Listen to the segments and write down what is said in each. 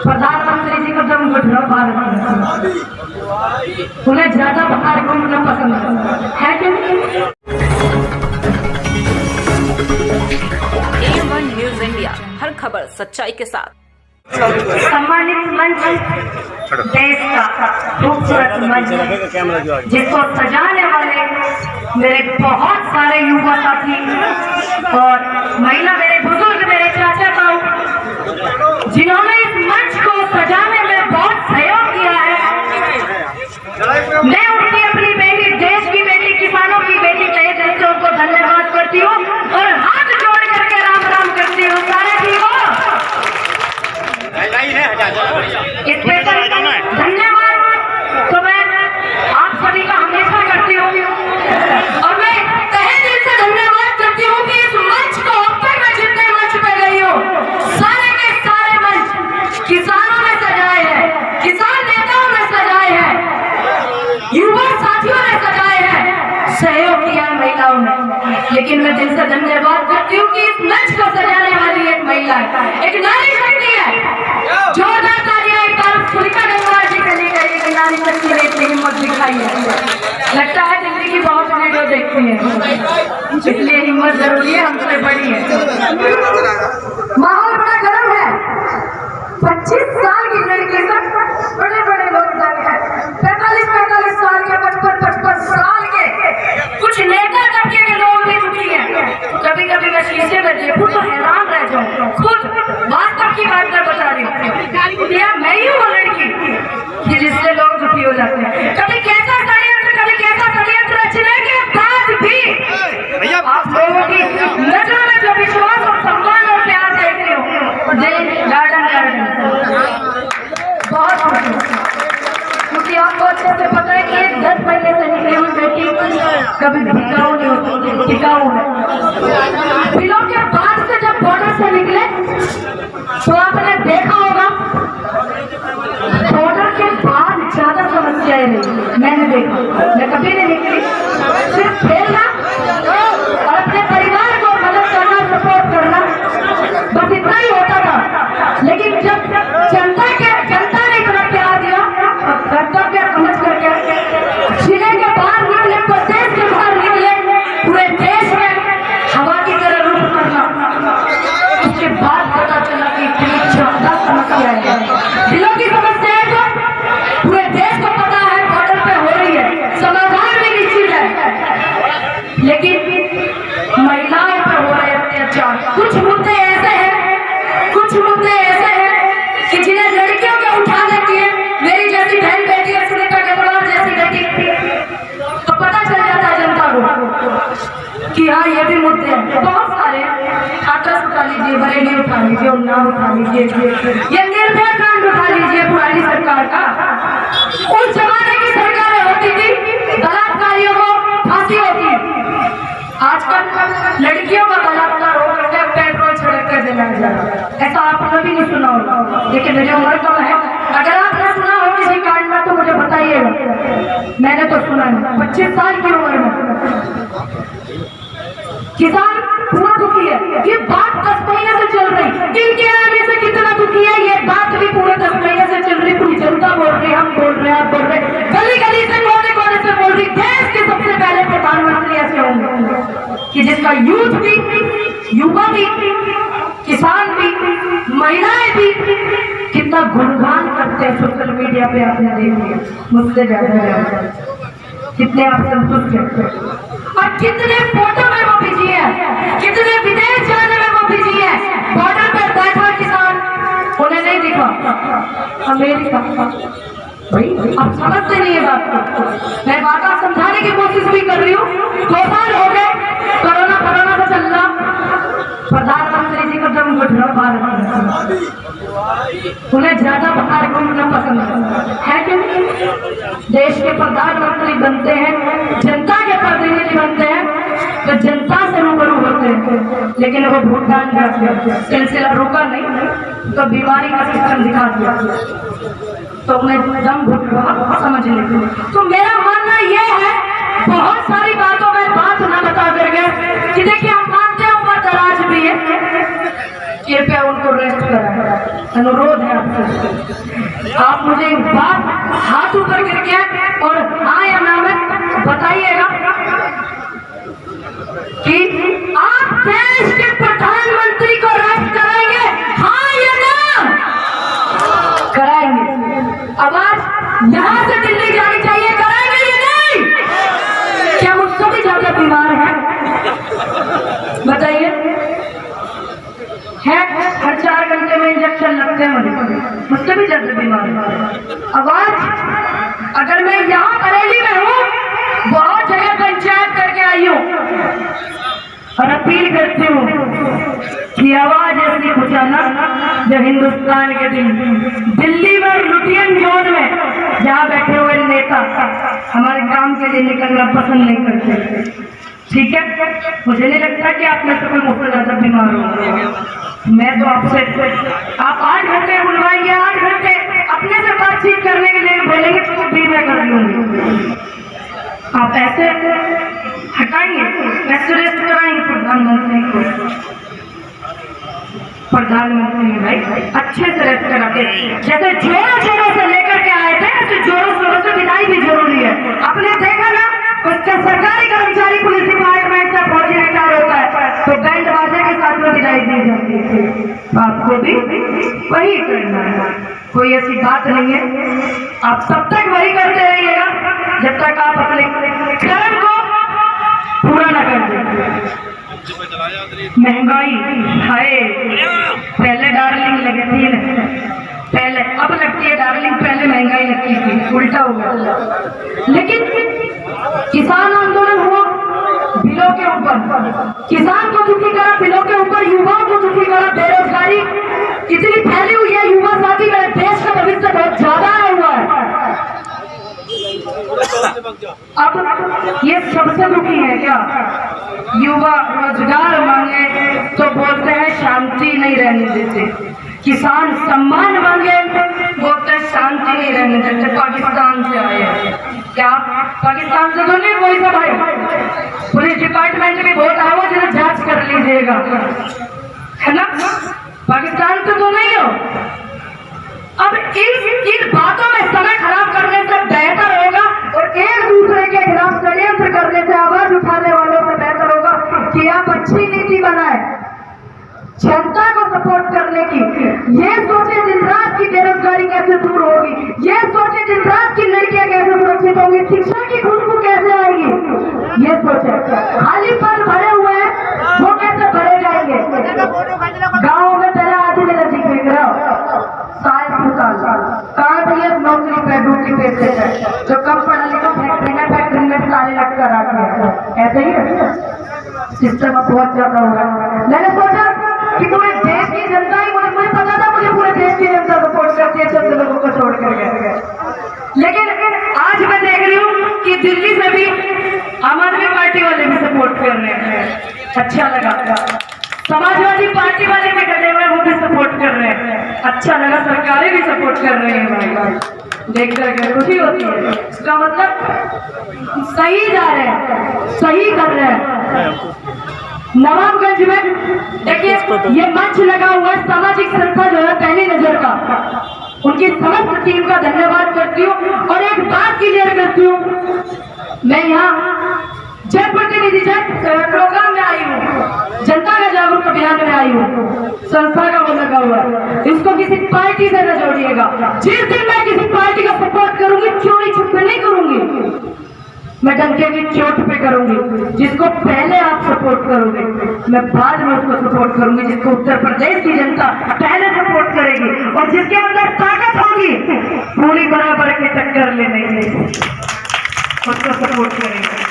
प्रधानमंत्री जी को दम घुटना भारत उन्हें ज्यादा बाहर घूमना पसंद है कि नहीं? A1 न्यूज़ इंडिया, हर खबर सच्चाई के साथ। सम्मानित मंच, देश का खूबसूरत मंच, जिसको सजाने वाले मेरे बहुत सारे युवा साथी और महिला, मेरे बुजुर्ग, मेरे चाचा ताऊ, जिन्होंने इस मंच को सजाने में बहुत सहयोग किया है, मैं उनकी अपनी बेटी, देश की बेटी, किसानों की बेटी तहे दिल से उनको धन्यवाद करती हूँ और हाथ जोड़ करके राम राम करती हूँ। सारे ठीक हो? स्पेशल धन्यवाद तो मैं आप सभी का हमेशा करती हूँ और मैं तहे दिल से धन्यवाद करती हूँ कि इस मंच को अब तक मैं जितने मंच पे गई हूँ, सारे के सारे मंच किसानों ने सजाए हैं, किसान नेताओं ने सजाए हैं, युवा साथियों ने सजाए हैं, सहयोग किया महिलाओं ने। लेकिन मैं दिल से धन्यवाद करती हूँ कि इस मंच को सजाने वाली एक महिला है, एक नारी शक्ति है। जोरदार तालियां एक बार सुनीता गंगवार जी के लिए कहिए कि नारी शक्ति ने इतनी हिम्मत दिखाई है। लगता है जिंदगी बहुत वीडियो देखती है, इसलिए हिम्मत जरूरी है, हमसे बड़ी है। माहौल बड़ा गर्म है, 25 साल की लड़की तक बड़े बड़े लोग हैं, 45 साल के, 55 साल के कुछ नेता तबके के लोग भी दुखी हैं। कभी कभी मैं शीशे में देखूं तो हैरान रह जाऊं, खुद वास्तव की बात मैं बता रही हूँ। मैं ही हूँ लड़की कि जिससे लोग दुखी हो जाते हैं। कभी कैसा षड्यंत्र रचने के बाद भी आप लोगों की नजरों में जो विश्वास और सम्मान और प्यार देख रहे हो, गार्डन बहुत क्योंकि आपको अच्छे से पता है कि 10 महीने से निकली हुई बेटी कभी टिकाऊ नहीं होती, टिकाऊ है। बिलों के बाद से जब बॉर्डर से निकले तो आपने देखा होगा बॉर्डर के बाद ज्यादा समस्याएं नहीं मैंने देखा। मैं कभी नहीं निकली, सिर्फ खेलना और अपने परिवार को मदद करना, सपोर्ट करना, बस इतना ही होता था। लेकिन जब जनता ने इतना प्यार दिया, कर्तव्य समझ करके जिले के बाहर निकले, प्रदेश के बाहर निकले, पूरे देश में हवा की तरह रुख करना, उसके बाद पता चला कि इतनी ज्यादा समस्या है, दिलों की समस्या है जो पूरे देश को पता है बॉर्डर पे हो रही है, समाधान भी निश्चित है। लेकिन महिलाओं पर हो रहे अत्याचार, कुछ मुद्दे ऐसे हैं कि जिन्हें लड़कियों को उठा देती है, मेरी जैसी बहन बेटी है, सुनीता गंगवार जैसी बेटी, तो पता चल जाता है जनता को कि हाँ ये भी मुद्दे हैं। बहुत सारे हाथरस उठा लीजिए, बरेली उठा लीजिए, उन्नाव उठा लीजिए, ये निर्भया कांड उठा लीजिए पुरानी सरकार का। उस जमाने की सरकारें होती थी, बलात्कारियों को फांसी होती है। आजकल लड़कियों का बलात्कार हो करके पेट्रोल छिड़क कर जलाया जा रहा है। ऐसा आपने भी नहीं सुना होगा, लेकिन मेरी उम्र कम है, अगर आपने सुना हो किसी कांड में तो मुझे बताइएगा। मैंने तो सुना है, 25 साल की उम्र में किसान पूरा दुखी है। ये बात 10 महीने से चल रही, इनके आने से कितना दुखी है ये बात भी पूरे 10 महीने से चल रही। पूरी जनता बोल रही, हम बोल रहे हैं, आप बोल रहे, गली गली से, कोने कोने से बोल रही। देश के सबसे पहले प्रधानमंत्री ऐसे होंगे कि जिसका यूथ भी, युवा भी, किसान भी, महिलाएं भी कितना गुणगान करते हैं सोशल मीडिया पे। आपने देख लिया, मुझसे ज्यादा कितने आप संतुष्ट हैं और कितने फोटो में वो बिजी है, कितने विदेश जाने में वो बिजी है। बॉर्डर पर बैठा किसान, उन्हें नहीं दिखा अमेरिका। भाई आप समझते नहीं है बात को। मैं बात समझाने की कोशिश भी कर रही हूँ। 2 साल हो गए, कोरोना से चल रहा, प्रधानमंत्री जी को दम घुटना भारत उन्हें ज्यादा बाहर घूमना पसंद है कि नहीं? देश के प्रधानमंत्री बनते हैं, जनता के प्रतिनिधि बनते हैं तो जनता से रूबरू होते हैं। लेकिन वो भूटान का सिलसिला रुका नहीं तो बीमारी का सिस्टम दिखा दिया, तो मैं दम घुटना समझ लेती हूँ। तो मेरा मानना यह है, बहुत सारी बातों में बात ना बता करके कि देखिए हम मानते हैं ऊपर दराज भी है, कृपया उनको रेस्ट करा। अनुरोध है आपसे, आप मुझे एक बात हाथ ऊपर करके और हाँ या ना में बताइएगा कि आप देश के प्रधानमंत्री को रद्द कराएंगे, हाँ या ना? कराएंगे। आवाज यहाँ से दिल्ली जानी चाहिए, कराएंगे या नहीं? क्या मुझसे भी ज्यादा बीमार है? बताइए। है हर 4 घंटे में इंजेक्शन लगते हैं मुझसे भी ज्यादा बीमार है। आवाज अगर मैं यहाँ बरेली में हूँ, बहुत जगह पंचायत करके आई हूँ और अपील करती हूँ कि आवाज ऐसी पहुँचाना जो हिंदुस्तान के दिल्ली में लुटियन जोन में जहाँ बैठे हुए नेता हमारे काम के लिए निकलना पसंद नहीं करते। ठीक है, मुझे नहीं लगता कि आप में से कोई मुझसे ज्यादा बीमार हो। मैं तो आपसे आप 8 घंटे बुलवाएंगे, 8 घंटे अपने से बातचीत करने के लिए बोलेंगे तो भी मैं कर लूंगी। आप ऐसे हटाएंगे, ऐसे रेस्ट कराएंगे प्रधानमंत्री को। प्रधानमंत्री भाई अच्छे से रेस्ट कराते, जैसे जोरों जोरों से लेकर के आए थे ऐसे जोरों शोरों से विदाई भी जरूरी है। आपने देखा ना, कुछ सरकारी कर्मचारी पुलिस डिपार्टमेंट से फौजी रिटायर होता है तो बैंड बाजे के साथ में विदाई दी जाती है। आपको भी वही करना है, कोई ऐसी बात नहीं है। आप तब तक वही करते रहिएगा जब तक आप अपने कर्म को पूरा न कर दें। महंगाई हाय, पहले डार्लिंग लगी थी, पहले अब लगती है डार्लिंग, पहले महंगाई लगती थी, उल्टा हो गया। लेकिन किसान आंदोलन हुआ बिलों के ऊपर, किसान को दुखी करा बिलों के ऊपर, युवाओं को दुखी करा, बेरोजगारी इतनी फैली हुई है, युवा साथी मेरे देश का भविष्य बहुत ज्यादा हुआ है। अब ये सबसे दुखी है क्या? युवा रोजगार मांगे तो बोलते हैं शांति नहीं रहने देते, किसान सम्मान मांगे बोलते हैं शांति नहीं रहने देते। पाकिस्तान से आए हैं क्या? पाकिस्तान से तो नहीं, वही सब भाई पुलिस डिपार्टमेंट में बहुत आओ, जरा जांच कर लीजिएगा, है ना? पाकिस्तान से तो नहीं हो। अब इन बातों में समय खराब करने से बेहतर होगा और एक दूसरे के खिलाफ षड्यंत्र करने से, आवाज उठाने वालों से बेहतर होगा कि आप अच्छी नीति बनाए, जनता को सपोर्ट करने की। ये सोचे दिन रात की बेरोजगारी कैसे दूर होगी, ये सोचे दिन रात की लड़कियां कैसे सुरक्षित होंगी, शिक्षा की खुशबू कैसे आएगी, ये सोचे। खाली पद भरे हुए हैं, वो कैसे भरे जाएंगे? गाँव में पहले आधी में नजीक देख रहा हो, कहाँ दिए नौकरी पे ड्यूटी पे से जो कम पढ़ा लिखा फैक्ट्री में सारे लग कर आते, ऐसे ही सिस्टम अब बहुत ज्यादा हुआ। मैंने सोचा कि पूरे देश की जनता ही, मुझे पता था मुझे पूरे देश की जनता सपोर्ट करती है, सब लोगों को छोड़ करके, लेकिन आज मैं देख रही हूँ कि दिल्ली से भी आम आदमी पार्टी वाले भी सपोर्ट कर रहे हैं। अच्छा लगा, समाजवादी पार्टी वाले भी खड़े हुए, वो भी सपोर्ट कर रहे हैं। अच्छा लगा, सरकारें भी सपोर्ट कर रही हैं भाई, देख करके खुशी होती है। इसका मतलब सही जा रहे हैं, सही कर रहे हैं। नवाबगंज में देखिए ये मंच लगा हुआ है, सामाजिक संस्था जो है पहली नजर का, उनकी समस्त टीम का धन्यवाद करती हूँ। और एक बात क्लियर करती हूँ, मैं यहाँ जनप्रतिनिधि प्रोग्राम में आई हूँ, जनता का जागरूक अभियान में आई हूँ, संस्था का वो लगा हुआ है, इसको किसी पार्टी से न जोड़िएगा। जिस दिन मैं किसी पार्टी का सपोर्ट करूंगी, चोरी छुपे नहीं करूंगी, मैं डंके की चोट पे करूंगी। जिसको पहले आप सपोर्ट करोगे, मैं बाद में उसको सपोर्ट करूंगी। जिसको उत्तर प्रदेश की जनता पहले सपोर्ट करेगी और जिसके अंदर ताकत होगी पूरी बराबर की टक्कर लेने की, उसको सपोर्ट करेंगे।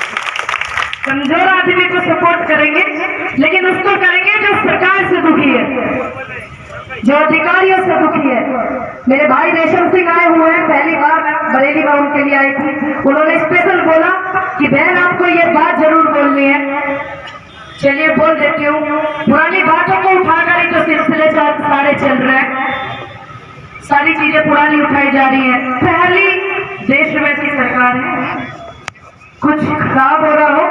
कमजोर आदमी को सपोर्ट करेंगे, लेकिन उसको करेंगे जो सरकार से दुखी है, जो अधिकारियों से दुखी है। मेरे भाई रेशम सिंह आए हुए हैं, पहली बार बरेली में उनके लिए आई थी। उन्होंने स्पेशल बोला कि बहन आपको ये बात जरूर बोलनी है। चलिए बोल देती हूँ। पुरानी बातों को उठाकर ही तो सिलसिले सारे चल रहे हैं, सारी चीजें पुरानी उठाई जा रही है। पहली देश में की सरकार है, कुछ खराब हो रहा हो,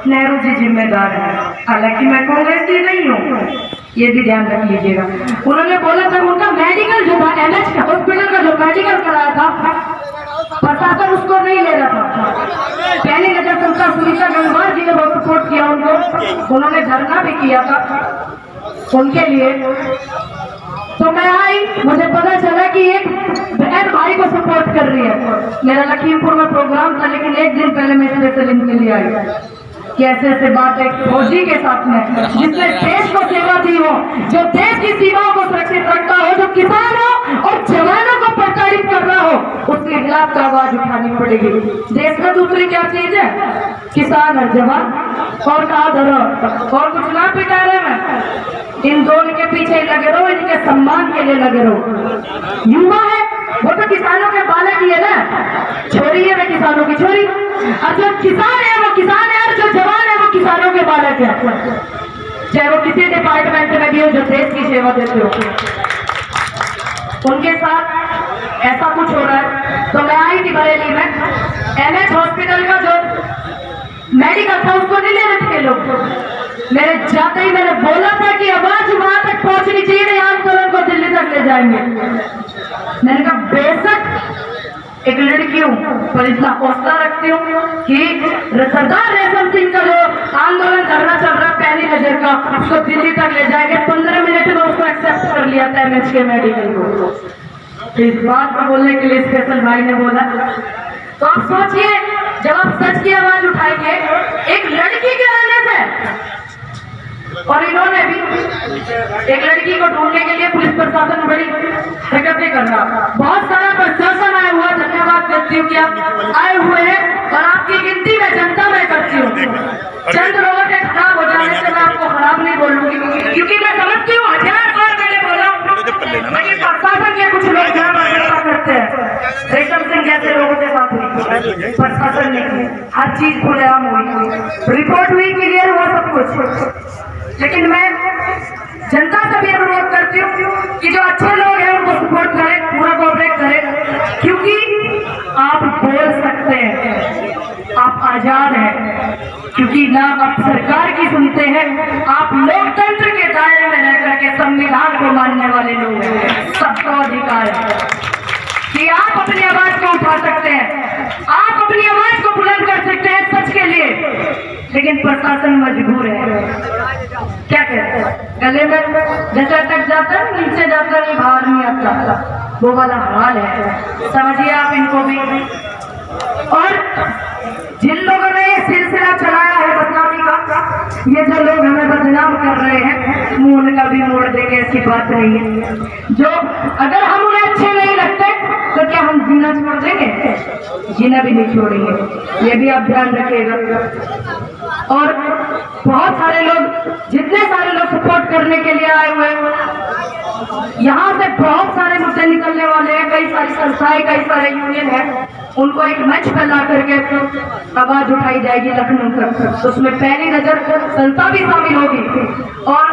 नेहरू जी जिम्मेदार है। हालांकि मैं कांग्रेस की नहीं हूँ, ये भी ध्यान रख लीजिएगा। उन्होंने बोला था उनका मेडिकल जो था, एमएच का हॉस्पिटल का जो मेडिकल कराया था, प्रशासन उसको नहीं ले रहा था। पहली नजर संस्था सुनीता गंगवार जी ने बहुत सपोर्ट किया उनको, उन्होंने धरना भी किया था उनके लिए। तो मैं आई, मुझे पता चला कि एक बहन भाई को सपोर्ट कर रही है। मेरा लखीमपुर में प्रोग्राम था, लेकिन एक दिन पहले मैं स्पेशल इनके लिए आई कि ऐसे ऐसे बात एक फौजी के साथ में, जिसने देश को सेवा दी हो, जो देश की सीमाओं को सुरक्षित रखता हो, जो किसानों और जवानों को प्रताड़ित कर रहा हो, उसके खिलाफ तो आवाज उठानी पड़ेगी। देश में दूसरी क्या चीज है? किसान और जवान। और कहा धरो और कुछ ना पिटा रहे मैं, इन दोनों के पीछे लगे रहो, इनके सम्मान के लिए लगे रहो। युवा है वो तो किसानों के बालक ही है ना, छोरी है मैं किसानों की छोरी, और जो किसान है वो किसान है, और जो जवान है वो किसानों के बालक है, चाहे वो किसी डिपार्टमेंट में भी हो जो देश की सेवा देते हो। उनके साथ ऐसा कुछ हो रहा है। तो मैं आई थी बरेली में, एमएच हॉस्पिटल का जो मेडिकल था उसको नहीं ले रहे थे लोग। मेरे जाते ही मैंने बोला था कि आवाज वहां तक पहुंचनी चाहिए, नहीं आंदोलन को दिल्ली तक ले जाएंगे। मैंने कहा बेशक एक लड़की हूँ पर इतना हौसला रखती हूँ कि सरदार रेशम सिंह का जो आंदोलन धरना चल रहा पहली नजर का, उसको दिल्ली तक ले जाएंगे। 15 मिनट में उसको एक्सेप्ट कर लिया था एमएच के मेडिकल को। तो इस बात को बोलने के लिए स्पेशल भाई ने बोला। तो आप सोचिए, जब आप सच की आवाज उठाएंगे एक लड़की के आने से, और इन्होंने भी एक लड़की को ढूंढने के लिए पुलिस प्रशासन बड़ी हरकतें कर रहा। बहुत सारा प्रशासन आया हुआ, धन्यवाद करती हूँ कि आप आए हुए हैं, और आपकी गिनती में जनता में करती हूँ। चंद लोगों के खराब हो जाने से मैं आपको खराब नहीं बोलूंगी, क्योंकि मैं समझती हूँ 1000 बार मैंने बोला, लेकिन प्रशासन के कुछ लोग करते हैं। रेशम सिंह जैसे लोगों के साथ हुई, प्रशासन ने हर चीज खुलेआम हुई, रिपोर्ट हुई, क्लियर हुआ सब कुछ। लेकिन मैं जनता से भी अनुरोध करती हूँ कि जो अच्छे लोग हैं उनको सपोर्ट करें, पूरा कोऑपरेट करें, क्योंकि आप बोल सकते हैं, आप आजाद हैं, क्योंकि ना आप सरकार की सुनते हैं, आप लोकतंत्र के दायरे में रह करके संविधान को मानने वाले लोग हैं। सबका अधिकार है कि आप अपनी आवाज को उठा सकते हैं, आप अपनी आवाज को बुलंद कर सकते हैं सच के लिए, लेकिन प्रशासन मजबूर है। क्या कहते हैं, गले में जैसा तक जाता है नीचे जाता नहीं, बाहर नहीं आता, वो वाला हाल है। समझिए आप इनको भी। और जिन लोगों ने ये सिलसिला चलाया है बदनामी का, ये जो लोग हमें बदनाम कर रहे हैं, मुंह उनका भी मोड़ देंगे, ऐसी बात नहीं है। जो अगर हम उन्हें अच्छे नहीं लगते तो क्या हम जीना छोड़ देंगे? जीना भी नहीं छोड़ेंगे, ये भी आप ध्यान रखिएगा। और बहुत सारे लोग, जितने सारे लोग सपोर्ट करने के लिए आए हुए हैं, यहाँ से बहुत सारे मुद्दे निकलने वाले हैं। कई सारी संस्थाएं, कई सारे यूनियन है, उनको एक मंच पर ला करके आवाज उठाई जाएगी लखनऊ तक। उसमें पहली नजर संस्था भी शामिल होगी, और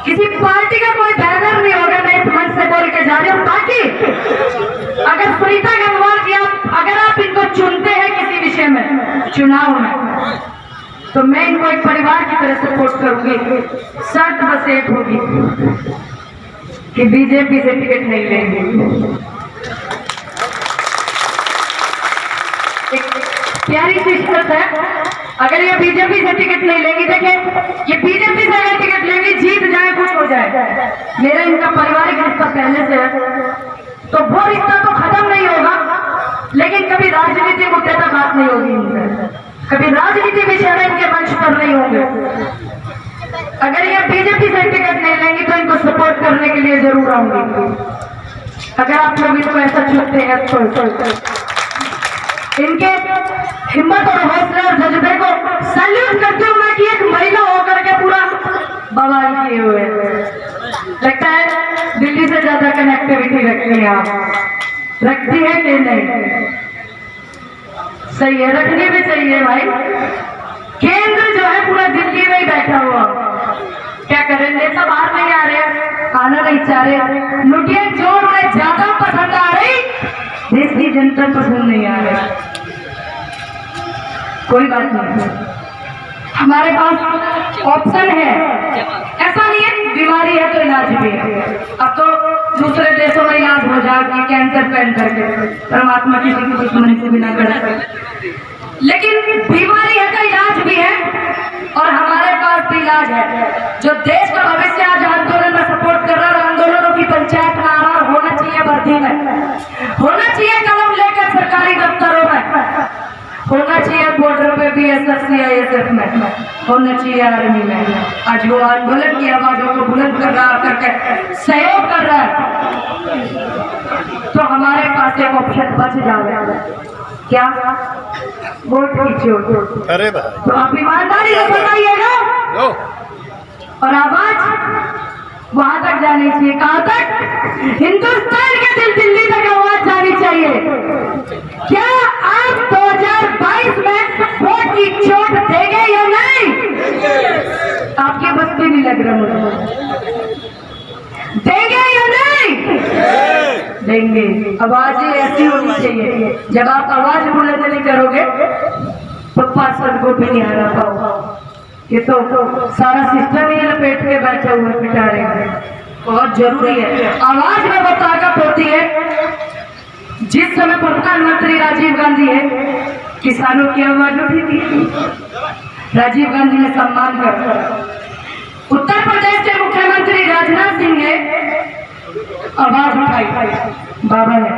किसी पार्टी का कोई बैनर नहीं होगा। मैं इस मंच से बोल के जा रही हूँ, ताकि अगर सुनीता गंगवार की अगर आप इनको चुनते हैं किसी विषय में, चुनाव में, तो मैं इनको एक परिवार की तरह सपोर्ट करूंगी। शर्त बस एक होगी कि बीजेपी से टिकट नहीं लेंगे। एक प्यारी सी शर्त है, अगर ये बीजेपी से टिकट नहीं लेंगी, देखिए ये बीजेपी से अगर टिकट लेंगी, जीत जाए कुछ हो जाए, मेरा इनका पारिवारिक रिश्ता पहले से है, तो वो रिश्ता तो खत्म नहीं होगा, लेकिन कभी राजनीति मुद्दे तक बात नहीं होगी इनसे, कभी राजनीति विषय में इनके मंच पर नहीं होंगे। अगर ये बीजेपी से टिकट नहीं लेंगी तो इनको सपोर्ट करने के लिए जरूर आऊंगी। अगर आप लोग इसको ऐसा चुनते हैं तो इनके हिम्मत और हौसले और जज्बे को सैल्यूट करते हुए मैं कि एक महिला होकर के पूरा बवाल किए हुए, लगता है दिल्ली से ज्यादा कनेक्टिविटी रखती है आप, रखती है कि नहीं? सही है, रखनी भी चाहिए भाई। केंद्र जो है पूरा दिल्ली में ही बैठा हुआ, क्या करें, नेता बाहर नहीं आ रहे, आना नहीं चाह रहे, लुटिया जो उन्हें ज्यादा पसंद आ रही, देश की जनता पसंद नहीं आ रही। कोई बात नहीं, हमारे पास ऑप्शन है। ऐसा नहीं है बीमारी है तो इलाज भी है। अब तो दूसरे देशों में इलाज हो जाएगी कैंसर पैन करके, परमात्मा किसी की दुश्मनी से भी ना करे, लेकिन बीमारी है तो इलाज भी है और हमारे पास भी इलाज है। जो देश का भविष्य आज आंदोलन में सपोर्ट कर रहा है, आंदोलनों की पंचायत में आराम होना चाहिए, वर्दी में होना चाहिए, कलम लेकर सरकारी दफ्तरों में होना चाहिए, बॉर्डर पे BSF CISF में होना चाहिए, आर्मी में। आज वो आंदोलन की आवाजों को बुलंद कर रहा करके सहयोग कर रहा है, तो हमारे पास एक ऑप्शन बच जाए, क्या? वोट की चोट। अरे भाई, तो आप ईमानदारी से बताइएगा और आवाज वहां तक जानी चाहिए। कहां तक? हिंदुस्तान के दिल्ली तक आवाज जानी चाहिए। क्या आप 2022 में वोट की चोट देंगे या नहीं? आपकी बस्ती नहीं लग रहा मुझे, देंगे या नहीं? देंगे। आवाज ऐसी होनी चाहिए, जब आप आवाज बुलंद नहीं करोगे तो पार्षद को भी नहीं हरा पाओ। ये तो सारा सिस्टम ही लपेट के बैठे हुए पिटारे हैं। बहुत जरूरी है, आवाज में वो ताकत होती है। जिस समय प्रधानमंत्री राजीव गांधी है, किसानों की आवाज उठी थी, राजीव गांधी ने सम्मान कर। उत्तर प्रदेश के मुख्यमंत्री राजनाथ सिंह ने आवाज उठाई, बाबा ने,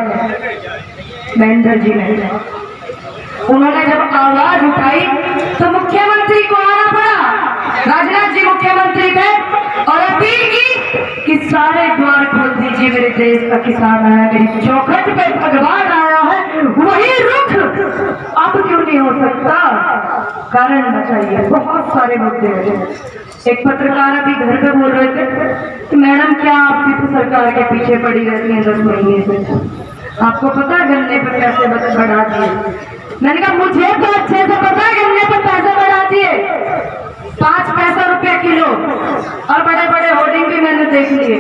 महेंद्र जी ने, उन्होंने जब आवाज उठाई तो मुख्यमंत्री को आना पड़ा। राजनाथ जी मुख्यमंत्री थे और अपील की कि सारे द्वार खोल दीजिए, मेरे देश का किसान आया, मेरी चौखट पे भगवान आया है, वही रुख अब क्यों नहीं हो सकता? कारण बताइए, बहुत सारे मुद्दे हैं। एक पत्रकार अभी घर पे बोल रहे थे कि मैडम क्या आपकी तो सरकार के पीछे पड़ी रहती है 10 महीने से, आपको पता है गन्ने पर पैसे बढ़ा दिए? मैंने कहा मुझे तो अच्छे से पता है गन्ने पर पैसे बढ़ा दिए, 5 पैसा रुपया किलो, और बड़े बड़े होर्डिंग भी मैंने देख लिए,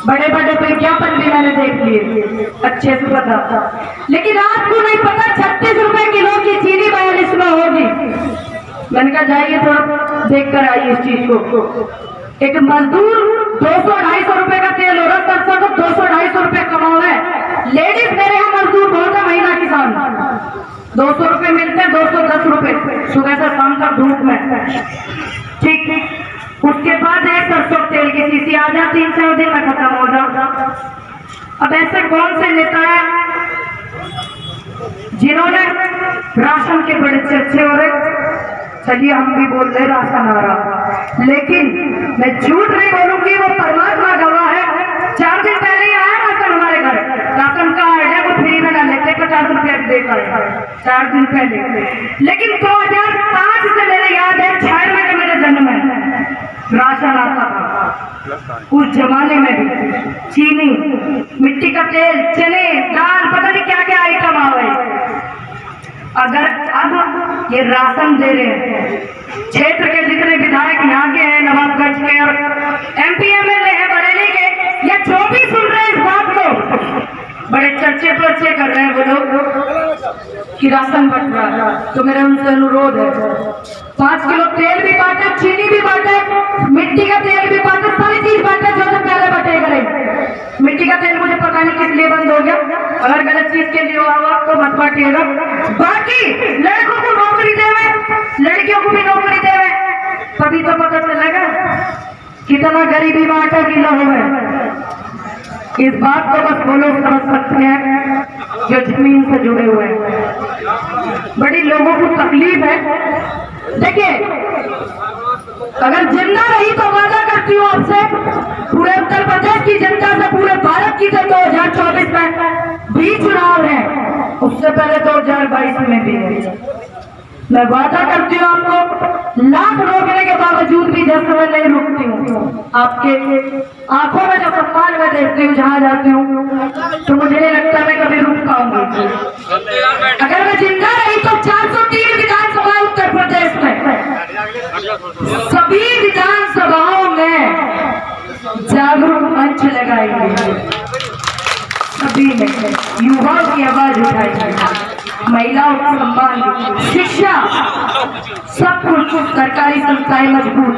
बड़े बड़े विज्ञापन भी मैंने देख लिए, अच्छे से पता था। लेकिन आपको नहीं पता 36 रुपए किलो की चीनी 42 में होगी। मैंने कहा जाइए थोड़ा देख कर आइए इस चीज को। एक मजदूर 200-250 रुपए का तेल हो रहा, सरसों को 200-250 रुपए कमाओ है। लेडीज मेरे यहाँ मजदूर बहुत है, महीना किसान 200 रुपए मिलते हैं, 210 रुपए सुबह से शाम तक धूप में, ठीक। उसके बाद एक सरसों तेल की शीशी आ जाती, 3-4 दिन में खत्म हो जाता। अब ऐसे कौन से नेता है जिन्होंने राशन के बड़े चर्चे हो रहे? चलिए हम भी बोल रहे राशन आ रहा, लेकिन मैं झूठ नहीं बोलूंगी, वो परमात्मा गवाह है। 4 दिन पहले ही आया राशन हमारे घर, राशन कार्ड है, वो फ्री में ना लेते, 50 रुपया देता है 4 दिन पहले। लेकिन 2005 से मेरे याद है, 96 का मेरा जन्म है, राशन आता था। उस जमाने में भी चीनी, मिट्टी का तेल, चने, दाल, पता नहीं क्या क्या आइटम आ गए। अगर अब ये राशन दे रहे हैं, क्षेत्र के जितने विधायक यहाँ के हैं, नवाबगंज के और MP MLA है बरेली के, या जो भी सुन रहे हैं इस बात को, बड़े चर्चे पर्चे कर रहे हैं वो लोग कि राशन बट रहा। तो मेरा उनसे अनुरोध है, 5 किलो तेल भी बांटे, चीनी भी बांटे, मिट्टी का तेल भी बांटे, सारी चीज बांटे जो पहले बटे करें। मिट्टी का तेल मुझे पता नहीं किस लिए बंद हो गया, अगर गलत चीज के लिए हुआ तो मत बांटिएगा। बाकी लड़कों को नौकरी देवे, लड़कियों को भी नौकरी देवे, तभी तो पता चलेगा कितना गरीबी में 8 किलो हुए। इस बात को बस वो लोग समझ सकते हैं जो जमीन से जुड़े हुए हैं। बड़ी लोगों को तकलीफ है। देखिए अगर जिंदा रही तो वादा करती हूँ आपसे, पूरे उत्तर प्रदेश की जनता से, पूरे भारत की, 2024 में भी चुनाव है, उससे पहले 2022 में भी है। मैं वादा करती हूँ आपको, लाख रोकने के बावजूद भी जैसे मैं नहीं रुकती हूँ। आपके आंखों में जो सम्मान मैं देखती हूँ जहाँ जाती हूँ, तो मुझे नहीं लगता मैं कभी रुक पाऊंगी। अगर मैं जिंदा रही तो 403 विधानसभा उत्तर प्रदेश में, सभी विधानसभाओं में जागरूक मंच लगाएंगे, सभी में युवाओं की आवाज उठाएंगे। महिलाओं का सम्मान, शिक्षा, सब कुछ सरकारी संस्थाएं मजबूत,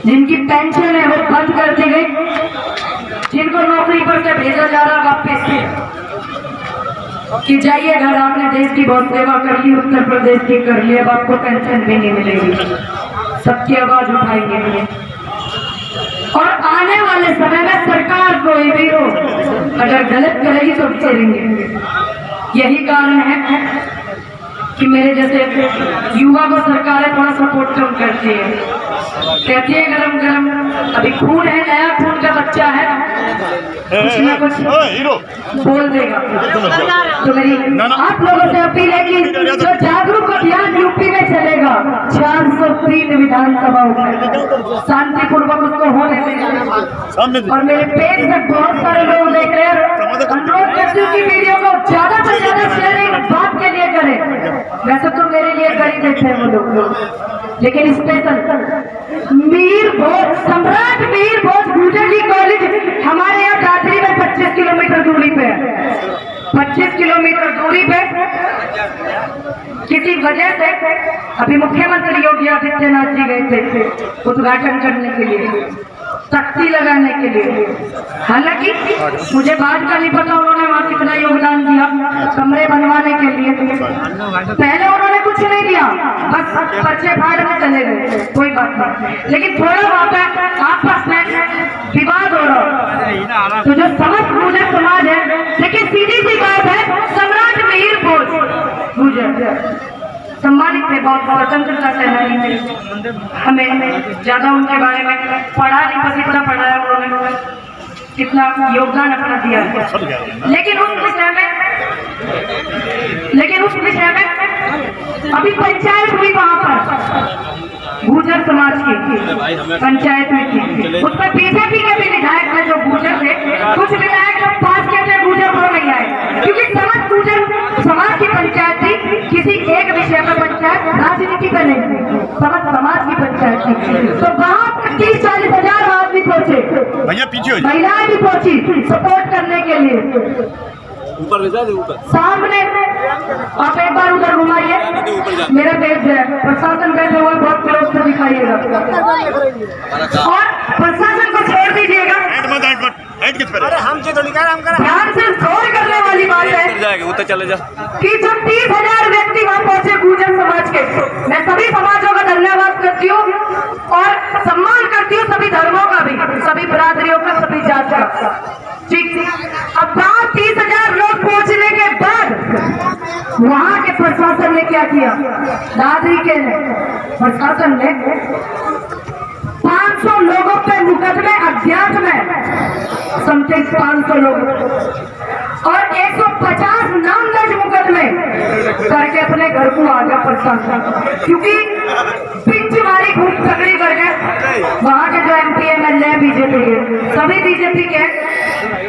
जिनकी पेंशन है वो बंद कर दी गई, जिनको नौकरी पर से भेजा जा रहा वापस कि जाइए घर, आपने देश की बहुत सेवा कर ली, उत्तर प्रदेश की कर ली, अब आपको पेंशन भी नहीं मिलेगी। सबकी आवाज उठाएंगे और आने वाले समय में सरकार कोई भी हो अगर गलत करेगी तो चलेंगे। यही कारण है कि मेरे जैसे युवा को सरकारें थोड़ा सपोर्ट कम करती है, कहती है गरम गरम, अभी खून है, नया खून का बच्चा है, कुछ ना कुछ बोल देगा। तो मेरी आप लोगों से अपील है कि जो जागरूक अभियान यूपी में चलेगा 403 विधानसभाओं में शांतिपूर्वक उसको होने दें। और मेरे पेज में बहुत सारे लोग देख रहे हैं, अनुरोध करती हूँ कि वीडियो को ज्यादा से ज्यादा शेयरिंग बात के लिए करें। वैसे तो मेरे लिए गरीब देते हैं वो लोग, लेकिन स्पेशल मीर भोज, सम्राट मीर भोज गुजर जी कॉलेज हमारे यहाँ दादरी में 25 किलोमीटर दूरी पे है। 25 किलोमीटर दूरी पे किसी वजह से अभी मुख्यमंत्री योगी आदित्यनाथ जी गए थे उद्घाटन करने के लिए, तख्ती लगाने के लिए। हालांकि मुझे बात का नहीं पता उन्होंने वहाँ कितना योगदान दिया कमरे बनवाने के लिए। पहले उन्होंने कुछ नहीं दिया, बस पर्चे फाड़ में चले गए, कोई बात नहीं। लेकिन थोड़ा वहाँ पे आपस में विवाद हो रहा, तो जो समस्त गुर्जर समाज है, लेकिन सीधी सी बात है, सम्राट मिहिर भोज गुर्जर सम्मानित थे, बहुत स्वतंत्रता सेनानी थे। हमें ज्यादा उनके बारे में पढ़ा नहीं, बस इतना पढ़ा है उन्होंने, कितना योगदान अपना दिया है। लेकिन उस विषय में अभी पंचायत हुई वहाँ पर गुर्जर समाज की पंचायत में थी, उसमें बीजेपी के भी विधायक थे जो गुर्जर थे, कुछ विधायक जब पास किए थे गुर्जर वो नहीं आए, क्योंकि समस्त गुर्जर समाज की पंचायत थी, किसी एक विषय पर पंचायत राजनीति का नहीं थी, समस्त समाज की पंचायत थी। तो वहाँ 30-40 हजार आदमी पहुंचे, भैया पीछे महिलाएं भी पहुंची सपोर्ट करने के लिए। ऊपर ले जाओ, ऊपर सामने आप एक बार उधर घुमाइए, मेरा पेज है, प्रशासन बैठे हुए बहुत क्लोज से दिखाइएगा और प्रशासन को छोड़ दीजिएगा। ध्यान से गौर करने वाली बात है ऊपर चले जा कि जो 30,000 व्यक्ति वहाँ पहुंचे गुर्जर समाज के, मैं सभी समाजों का धन्यवाद करती हूँ और सम्मान करती हूँ सभी धर्मों का भी, सभी बिरादरियों का, सभी जात का। ठीक, अब वहाँ 30,000 लोग पहुंचने के बाद वहाँ के प्रशासन ने क्या किया, दादरी के प्रशासन ने 500 लोगों पे मुकदमे अज्ञात में, समथिंग 500 लोग और 150 नामदर्ज मुकदमे करके अपने घर को आ गया प्रशासन, क्योंकि पिंच मारी खूब तगड़ी करके वहाँ के जो MP MLA बीजेपी के, सभी बीजेपी के,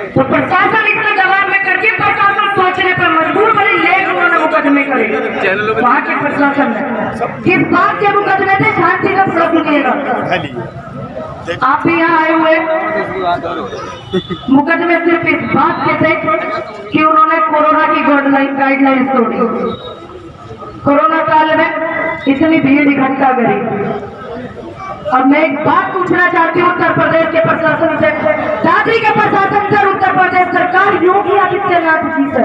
तो प्रशासन इतना दबाव में करके प्रशासन सोचने पर मजबूर करे, लेकिन उन्होंने मुकदमे करे। वहाँ के प्रशासन ने किस बात के मुकदमे थे, शांति का प्रश्न किएगा। आप भी यहाँ आए हुए मुकदमे सिर्फ इस बात के थे कि उन्होंने कोरोना की गाइडलाइन तोड़ी, कोरोना काल में इतनी भीड़ इकट्ठा करी। और मैं एक बात पूछना चाहती हूँ उत्तर प्रदेश के प्रशासन से, दादरी के प्रशासन से, उत्तर प्रदेश सरकार, योगी आदित्यनाथ जी से,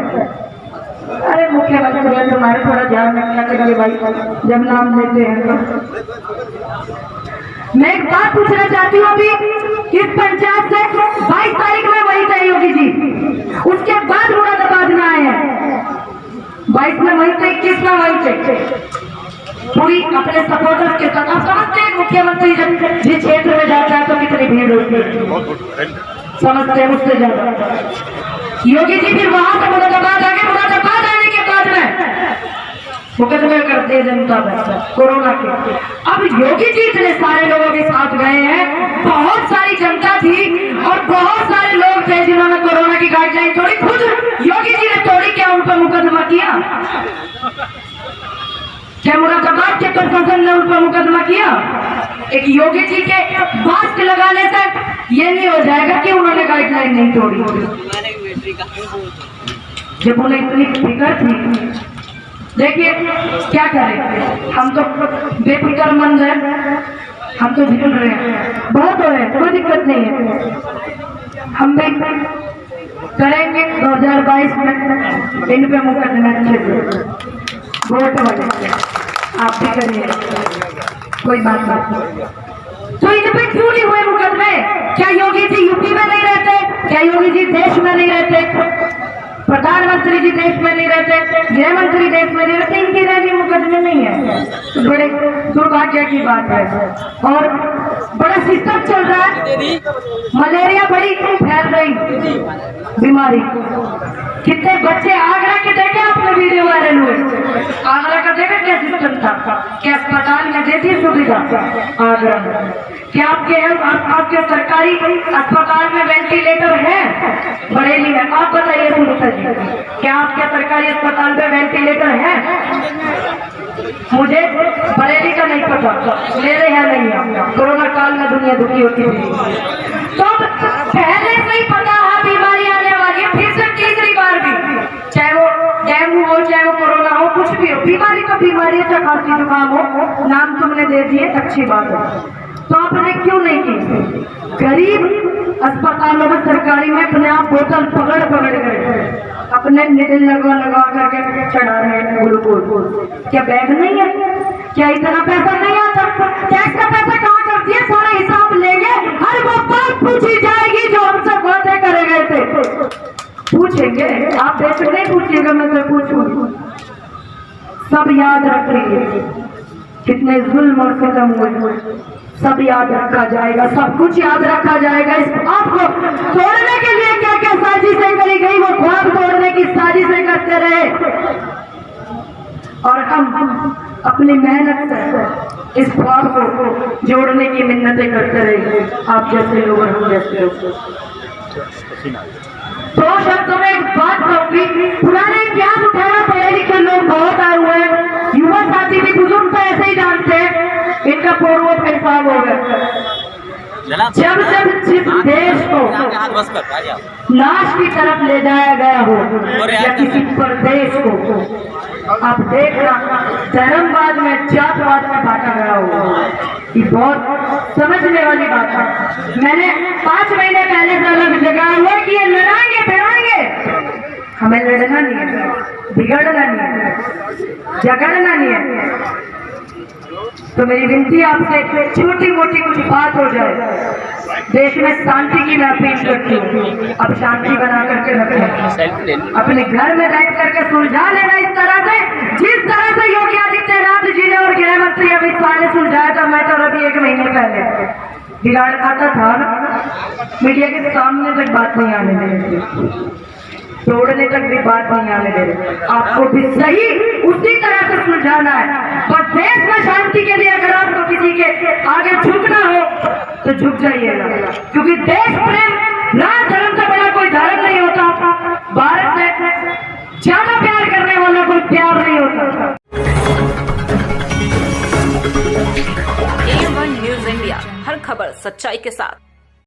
अरे मुख्यमंत्री है, तुम्हारे थोड़ा ध्यान रखना चाहिए भाई जब नाम लेते हैं तो। मैं एक बात पूछना चाहती हूँ, अभी इस पंचायत से 22 तारीख में वही थे योगी जी, उसके बाद मुरादाबाद में आए हैं, 22 में वही थे, 21 में वही थे, पूरी अपने सपोर्टर्स के साथ। आप समझते हैं मुख्यमंत्री जब जिस क्षेत्र में जाता है तो कितनी भीड़ होती है, समझते हैं उससे ज्यादा। योगी जी फिर वहां से मुरादाबाद आ गए, मुरादाबाद आने के बाद में मुकदमे करते जनता में कोरोना के। अब योगी जी इतने सारे लोगों के साथ गए हैं, बहुत सारी जनता थी और बहुत सारे लोग थे जिन्होंने कोरोना की गाइडलाइन तोड़ी, खुद योगी जी ने तोड़ी, क्या उन पर मुकदमा किया? क्या मुरादाबाद के प्रशासन ने उन पर मुकदमा किया? एक योगी जी के मास्क लगाने से ये नहीं हो जाएगा कि उन्होंने गाइडलाइन नहीं तोड़ी। जब उन्हें इतनी फिक्र थी, देखिए क्या करें, हम तो बेफिक्रमंद हैं, हम तो झेल रहे हैं, बहुत हो रहे हैं, कोई दिक्कत नहीं है, हम भी करेंगे 2022 में इन पे मुकदमे अच्छे से वोट वाले, आप भी करिए, कोई बात नहीं। तो इन पे क्यों नहीं हुए मुकदमे? क्या योगी जी यूपी में नहीं रहते? क्या योगी जी देश में नहीं रहते? प्रधानमंत्री जी देश में नहीं रहते? गृह मंत्री देश में नहीं रहते? इनके राज्य मुकदमे नहीं है, तो बड़े दुर्भाग्य की बात है। और बड़ा सिस्टम चल रहा है, मलेरिया बड़ी फैल रही बीमारी, कितने बच्चे आगरा के देखे आपने वीडियो वायरल हुए, आगरा का देखे क्या सिस्टम था, क्या अस्पताल में देती सुविधा आगरा में? क्या आपके सरकारी अस्पताल में वेंटिलेटर है? बरेली में आप बताइए सुनीता जी, क्या आपके सरकारी अस्पताल में वेंटिलेटर है? मुझे बरेली का नहीं पता, मेरे यहाँ नहीं है, कोरोना काल में दुनिया दुखी होती थी, तो पहले से ही पता है बीमारी आने वाली है, फिर से तीसरी बार भी, चाहे वो डेंगू हो, चाहे वो कोरोना हो, कुछ भी हो, बीमारी तो बीमारी है, चाहे खांसी जुकाम हो, नाम तुमने दे दिए, अच्छी बात है, तो आपने क्यों नहीं की? गरीब अस्पतालों में सरकारी में अपने आप बोतल पकड़ कर अपने निडल लगा करके चढ़ा रहे हैं ग्लूकोज, क्या बैग नहीं है? क्या इतना पैसा नहीं आता? टैक्स का पैसा कहाँ कर दिया? सारा हिसाब लेंगे, हर वो बात पूछी जाएगी जो हमसे बातें करे गए थे, पूछेंगे, आप बेशक नहीं पूछिएगा, मैं तो पूछूंगी, सब याद रखेंगे कितने जुल्म और सितम हुए, सब याद रखा जाएगा, सब कुछ याद रखा जाएगा। इस आपको तोड़ने के लिए क्या क्या साजिशें करी गई, वो ख्वाब तोड़ने की साजिशें करते रहे, और हम अपनी मेहनत से इस ख्वाब को जोड़ने की मिन्नतें करते रहे, आप जैसे लोग, हम जैसे लोग। तो शब्दों में एक बात कहूंगी, पुराने इतिहास उठाना, पढ़े लिखे लोग बहुत आए हुए हैं, युवा साथी भी बुजुर्ग तो ऐसे ही जानते हैं, इनका पूर्व पेशाब हो गया। जब जिस देश को नाश की तरफ ले जाया गया हो, या किसी प्रदेश को, आप देखना धर्मवाद में, जातवाद में बांटा गया हो, ये बहुत समझने वाली बात है। मैंने 5 महीने पहले से अलग जगह हुआ कि ये लड़ाएंगे भिड़ाएंगे, हमें लड़ना नहीं है, बिगड़ना नहीं है, झगड़ना नहीं है। तो मेरी विनती आपसे, छोटी मोटी कुछ बात हो जाए, देश में शांति की मैं अपील करती हूँ, अब शांति बना करके रखें, अपने घर में बैठ करके सुलझा लेना इस तरह से, जिस तरह से योगी आदित्यनाथ जी ने और गृह मंत्री अमित शाह ने सुलझाया था। मैं तो अभी 1 महीने पहले बिगाड़ खाता था ना, मीडिया के सामने तक बात नहीं आने दे रहे, तोड़ने तक भी बात नहीं आने दे रहे, आपको भी सही उसी तरह से सुलझाना है। और देश में शांति के लिए अगर आपको किसी के आगे झुकना हो तो झुक जाइएगा, क्योंकि देश प्रेम राज धर्म से बड़ा कोई धर्म नहीं होता, भारत से ज्यादा प्यार करने वाला कोई प्यार नहीं होता। A1 न्यूज़ इंडिया, हर खबर सच्चाई के साथ।